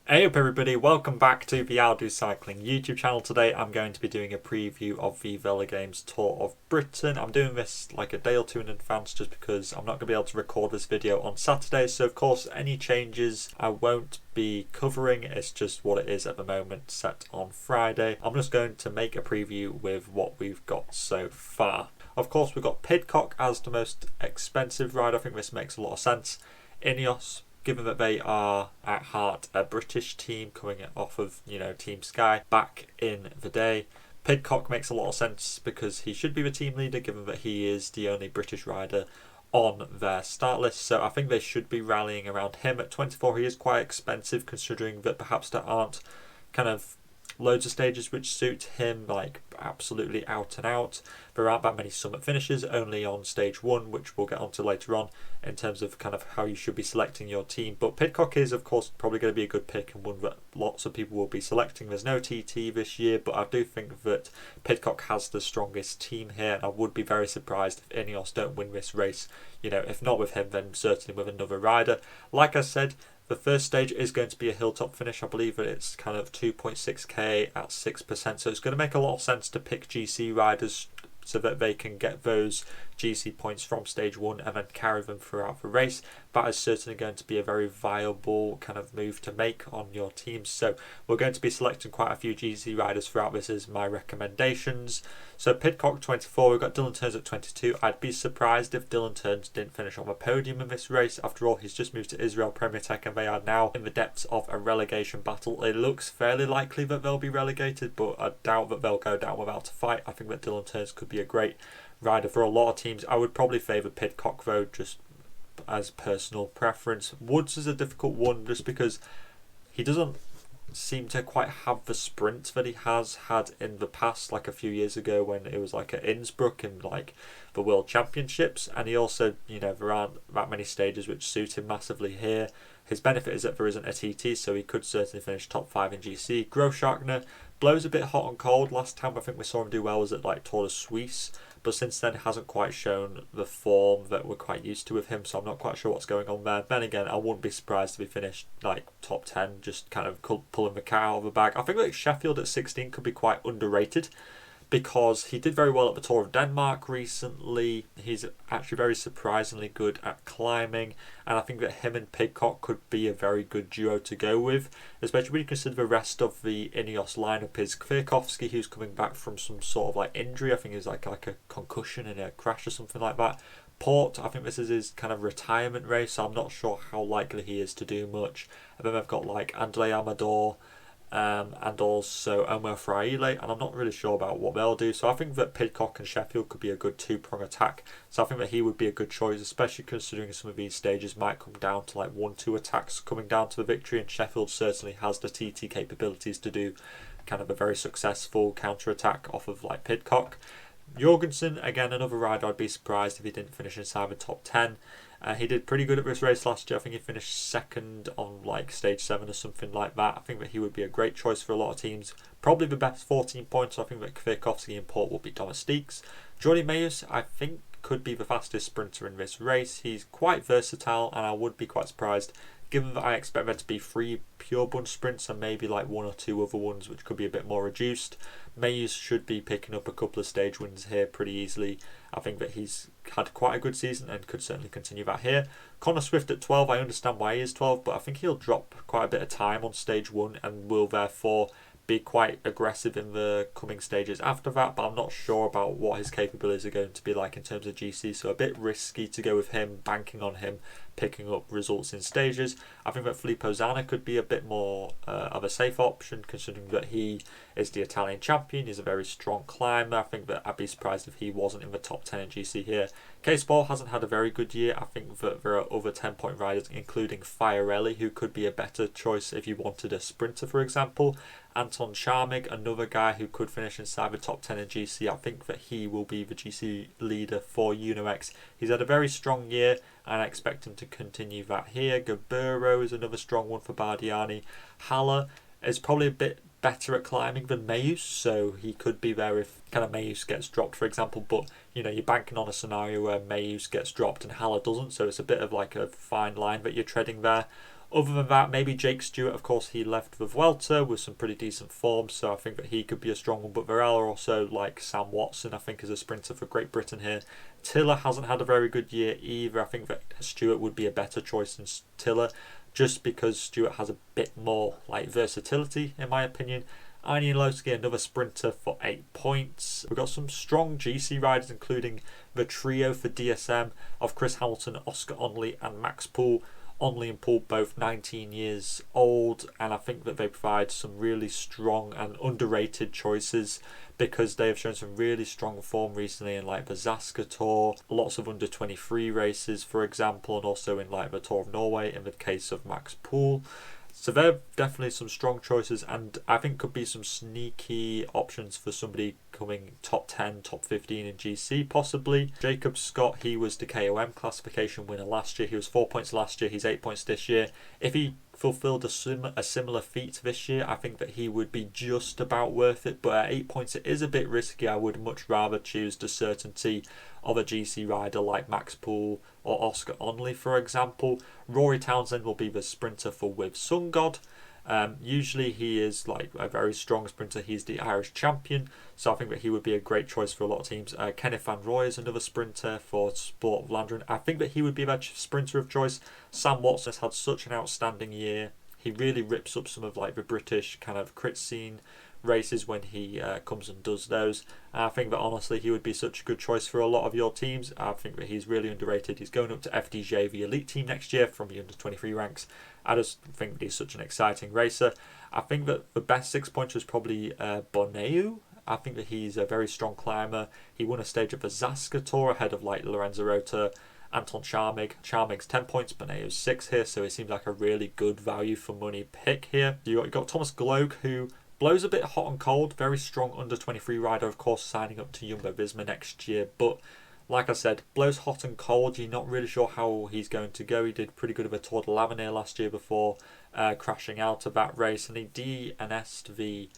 Hey up everybody, welcome back to the I'll Do Cycling YouTube channel. Today I'm going to be doing a preview of the Velogames Tour of Britain. I'm doing this like a day or two in advance just because I'm not going to be able to record this video on Saturday. So of course any changes I won't be covering, it's just what it is at the moment set on Friday. I'm just going to make a preview with what we've got so far. Of course we've got Pidcock as the most expensive rider. I think this makes a lot of sense. Ineos, given that they are at heart a British team coming off of, Team Sky back in the day. Pidcock makes a lot of sense because he should be the team leader given that he is the only British rider on their start list. So I think they should be rallying around him. At 24 he is quite expensive considering that perhaps there aren't kind of loads of stages which suit him, like absolutely out and out. There aren't that many summit finishes, only on stage 1, which we'll get onto later on in terms of kind of how you should be selecting your team. But Pidcock is of course probably going to be a good pick and one that lots of people will be selecting. There's no TT this year, but I do think that Pidcock has the strongest team here, and I would be very surprised if Ineos don't win this race. If not with him, then certainly with another rider. Like I said, the first stage is going to be a hilltop finish. I believe that it's kind of 2.6k at 6%, so it's going to make a lot of sense to pick GC riders so that they can get those GC points from stage 1 and then carry them throughout the race. That is certainly going to be a very viable kind of move to make on your teams. So we're going to be selecting quite a few GC riders throughout this as my recommendations. So Pidcock 24, we've got Dylan Teuns at 22. I'd be surprised if Dylan Teuns didn't finish on the podium in this race. After all, he's just moved to Israel Premier Tech and they are now in the depths of a relegation battle. It looks fairly likely that they'll be relegated, but I doubt that they'll go down without a fight. I think that Dylan Teuns could be a great rider for a lot of teams. I would probably favour Pidcock though, just as personal preference. Woods is a difficult one just because he doesn't seem to quite have the sprint that he has had in the past, like a few years ago when it was like at Innsbruck in like the World Championships, and he also, there aren't that many stages which suit him massively here. His benefit is that there isn't a TT, so he could certainly finish top 5 in GC. Grossschartner blows a bit hot and cold. Last time I think we saw him do well was at like Tour de Suisse, but since then hasn't quite shown the form that we're quite used to with him, so I'm not quite sure what's going on there. Then again, I wouldn't be surprised if he finished like top 10, just kind of pulling the cat out of the bag. I think like Sheffield at 16 could be quite underrated because he did very well at the Tour of Denmark recently. He's actually very surprisingly good at climbing, and I think that him and Pidcock could be a very good duo to go with, especially when you consider the rest of the Ineos lineup is Kwiatkowski, who's coming back from some sort of like injury. I think it's like a concussion in a crash or something like that. Port, I think this is his kind of retirement race, so I'm not sure how likely he is to do much. And then they've got like Andre Amador, and also Omar Fraile, and I'm not really sure about what they'll do. So I think that Pidcock and Sheffield could be a good two-prong attack. So I think that he would be a good choice, especially considering some of these stages might come down to like 1-2 attacks coming down to the victory, and Sheffield certainly has the TT capabilities to do kind of a very successful counter-attack off of like Pidcock. Jorgensen, again, another rider I'd be surprised if he didn't finish inside the top 10. He did pretty good at this race last year. I think he finished second on like stage 7 or something like that. I think that he would be a great choice for a lot of teams. Probably the best 14 points. I think that Kwiatkowski and Port will be domestiques. Jordi Meeus, I think, could be the fastest sprinter in this race. He's quite versatile, and I would be quite surprised given that I expect there to be 3 pure bunch sprints and maybe like 1 or 2 other ones which could be a bit more reduced. Meeus should be picking up a couple of stage wins here pretty easily. I think that he's had quite a good season and could certainly continue that here. Connor Swift at 12, I understand why he is 12, but I think he'll drop quite a bit of time on stage 1 and will therefore be quite aggressive in the coming stages after that, but I'm not sure about what his capabilities are going to be like in terms of GC, so a bit risky to go with him, banking on him picking up results in stages. I think that Filippo Zanna could be a bit more of a safe option considering that he is the Italian champion. He's a very strong climber. I think that I'd be surprised if he wasn't in the top 10 in GC here. K-Sport hasn't had a very good year. I think that there are other 10-point riders including Fiorelli who could be a better choice if you wanted a sprinter, for example. Anton Charmig, another guy who could finish inside the top 10 in GC. I think that he will be the GC leader for UnoX. He's had a very strong year and I expect him to continue that here. Gaburo is another strong one for Bardiani. Haller is probably a bit better at climbing than Meeus, so he could be there if kind of Meeus gets dropped, for example, but you're banking on a scenario where Meeus gets dropped and Haller doesn't, so it's a bit of like a fine line that you're treading there. Other than that, maybe Jake Stewart. Of course, he left the Vuelta with some pretty decent form, so I think that he could be a strong one. But Varela also, like Sam Watson, I think is a sprinter for Great Britain here. Tiller hasn't had a very good year either. I think that Stewart would be a better choice than Tiller, just because Stewart has a bit more like versatility, in my opinion. Aini Lowski, another sprinter for 8 points. We've got some strong GC riders, including the trio for DSM of Chris Hamilton, Oscar Onley and Max Poole. Onley and Poole both 19 years old, and I think that they provide some really strong and underrated choices because they have shown some really strong form recently in like the Zaska Tour, lots of under 23 races for example, and also in like the Tour of Norway in the case of Max Poole. So they're definitely some strong choices, and I think could be some sneaky options for somebody coming top 10, top 15 in GC possibly. Jacob Scott, he was the KOM classification winner last year. He was 4 points last year, he's 8 points this year. If he fulfilled a similar feat this year, I think that he would be just about worth it, but at 8 points it is a bit risky. I would much rather choose the certainty of a GC rider like Max Poole or Oscar Onley, for example. Rory Townsend will be the sprinter for With Sun God. Usually he is like a very strong sprinter. He's the Irish champion, so I think that he would be a great choice for a lot of teams. Kenneth Van Roy is another sprinter for Sport of Vlaanderen. I think that he would be that sprinter of choice. Sam Watson has had such an outstanding year. He really rips up some of like the British kind of crit scene races when he comes and does those. I think that honestly he would be such a good choice for a lot of your teams. I think that he's really underrated. He's going up to FDJ, the elite team, next year from the under 23 ranks. I just think that he's such an exciting racer. I think that the best 6 pointer is probably Boneu. I think that he's a very strong climber. He won a stage at the Zaska Tour ahead of like Lorenzo Rota, Anton Charmig. Charmig's 10 points, Boneu's 6 here, so he seems like a really good value for money pick here. You got Thomas Gloag, who blows a bit hot and cold, very strong under 23 rider, of course, signing up to Jumbo Visma next year, but like I said, blows hot and cold. You're not really sure how he's going to go. He did pretty good of a Tour de l'Avenir last year before crashing out of that race, and he DNS'd the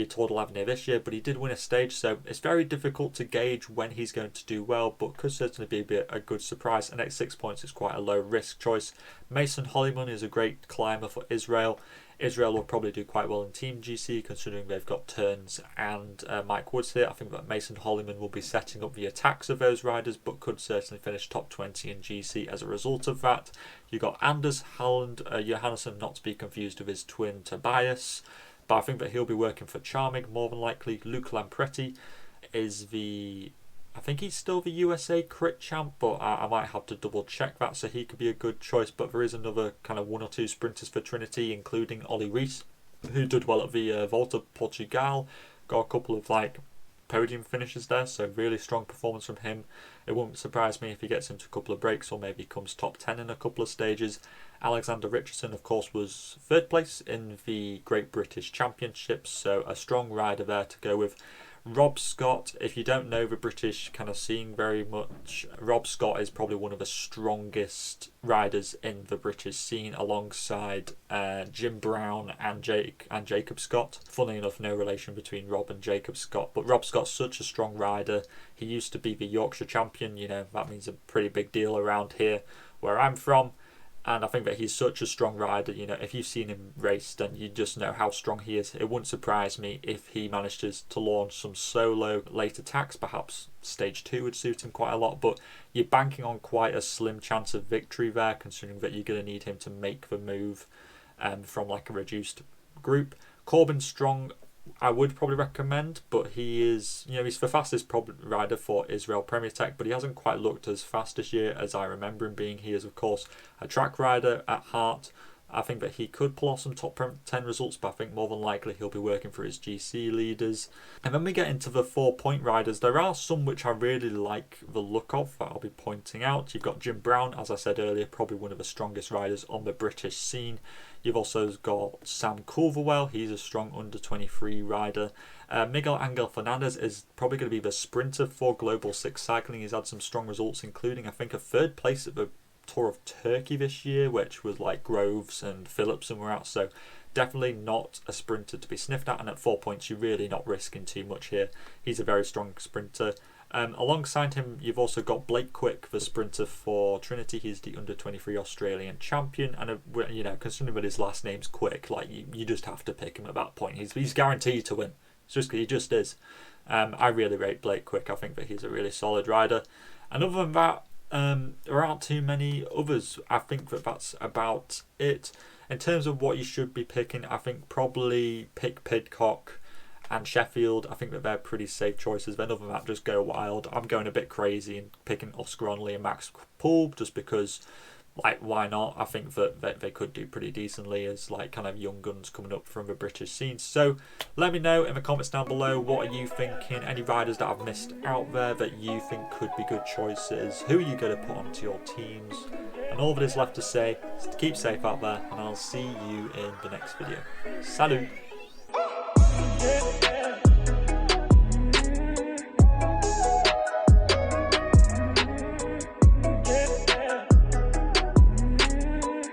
Tour de l'Avenir this year, but he did win a stage, so it's very difficult to gauge when he's going to do well, but could certainly be a good surprise. And at 6 points, it's quite a low risk choice. Mason Holliman is a great climber for Israel. Israel will probably do quite well in Team GC, considering they've got Turns and Mike Woods here. I think that Mason Holliman will be setting up the attacks of those riders, but could certainly finish top 20 in GC as a result of that. You got Anders Halland Johannesson, not to be confused with his twin Tobias, but I think that he'll be working for Charmig more than likely. Luke Lampretti is I think he's still the USA crit champ, but I might have to double check that, so he could be a good choice. But there is another kind of 1 or 2 sprinters for Trinity, including Ollie Rees, who did well at the Volta Portugal. Got a couple of like podium finishes there, so really strong performance from him. It wouldn't surprise me if he gets into a couple of breaks or maybe comes top 10 in a couple of stages. Alexander Richardson, of course, was 3rd place in the Great British Championships, so a strong rider there to go with. Rob Scott, if you don't know the British kind of scene very much, Rob Scott is probably one of the strongest riders in the British scene, alongside Jim Brown and Jacob Scott. Funnily enough, no relation between Rob and Jacob Scott, but Rob Scott's such a strong rider. He used to be the Yorkshire champion, that means a pretty big deal around here where I'm from. And I think that he's such a strong rider. If you've seen him race, then you just know how strong he is. It wouldn't surprise me if he manages to launch some solo late attacks. Perhaps stage 2 would suit him quite a lot. But you're banking on quite a slim chance of victory there, considering that you're going to need him to make the move from like a reduced group. Corbin Strong, I would probably recommend, but he is, he's the fastest rider for Israel Premier Tech, but he hasn't quite looked as fast this year as I remember him being. He is, of course, a track rider at heart. I think that he could pull off some top 10 results, but I think more than likely he'll be working for his GC leaders. And then we get into the 4-point riders. There are some which I really like the look of that I'll be pointing out. You've got Jim Brown, as I said earlier, probably one of the strongest riders on the British scene. You've also got Sam Culverwell, he's a strong under 23 rider. Miguel Angel Fernandez is probably going to be the sprinter for Global 6 Cycling. He's had some strong results, including I think a 3rd place at the Tour of Turkey this year, which was like Groves and Phillipson were out, so definitely not a sprinter to be sniffed at. And at 4 points, you're really not risking too much here. He's a very strong sprinter. Alongside him, you've also got Blake Quick, the sprinter for Trinity. He's the under-23 Australian champion, and you know, considering that his last name's Quick, like you just have to pick him at that point. He's guaranteed to win. He just is. I really rate Blake Quick. I think that he's a really solid rider. And other than that, there aren't too many others. I think that that's about it. In terms of what you should be picking, I think probably pick Pidcock and Sheffield. I think that they're pretty safe choices. Then other than that, just go wild. I'm going a bit crazy and picking Oscar Onley and Max Poole just because, like, why not? I think that they could do pretty decently as like kind of young guns coming up from the British scene. So let me know in the comments down below, what are you thinking? Any riders that I've missed out there that you think could be good choices? Who are you going to put onto your teams? And all that is left to say is to keep safe out there, and I'll see you in the next video. Salut!